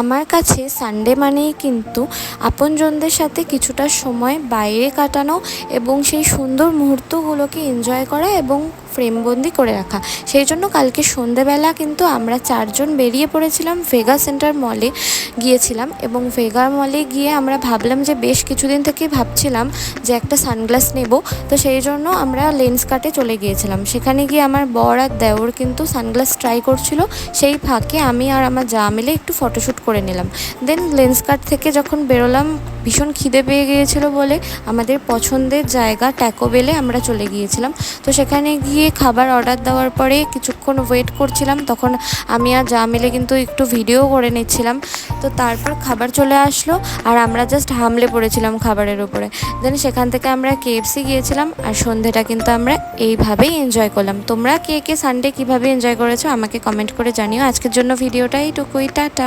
আমার কাছে সানডে মানেই কিন্তু আপনজনদের সাথে কিছুটা সময় বাইরে কাটানো এবং সেই সুন্দর মুহূর্তগুলোকে এনজয় করা এবং ফ্রেমবন্দি করে রাখা। সেই জন্য কালকে সন্ধেবেলা কিন্তু আমরা 4 জন বেরিয়ে পড়েছিলাম, ভেগা সেন্টার মলে গিয়েছিলাম। এবং ভেগা মলে গিয়ে আমরা ভাবলাম যে বেশ কিছুদিন থেকেই ভাবছিলাম যে একটা সানগ্লাস নেব, তো সেই জন্য আমরা লেন্স কার্টে চলে গিয়েছিলাম। সেখানে গিয়ে আমার বর আর দেওর কিন্তু সানগ্লাস ট্রাই করছিল, সেই ফাঁকে আমি আর আমার যা মিলে একটু ফটোশ্যুট করে নিলাম। দেন লেন্স কার্ট থেকে যখন বেরোলাম, ভীষণ খিদে পেয়ে গিয়েছিল বলে আমাদের পছন্দের জায়গা ট্যাকো বেলে আমরা চলে গিয়েছিলাম। তো সেখানে গিয়ে খাবার অর্ডার দেওয়ার পরে কিছুক্ষণ ওয়েট করছিলাম, তখন আমি আর যা মিলে কিন্তু একটু ভিডিও করে নিচ্ছিলাম। তো তারপর খাবার চলে আসলো আর আমরা জাস্ট হামলে পড়েছিলাম খাবারের উপরে। দেন সেখান থেকে আমরা কেএফসি গিয়েছিলাম আর সন্ধেটা কিন্তু আমরা এইভাবেই এনজয় করলাম। তোমরা কে কে সানডে কীভাবে এনজয় করেছো আমাকে কমেন্ট করে জানিও। আজকের জন্য ভিডিওটা এইটুকুই, টাটা।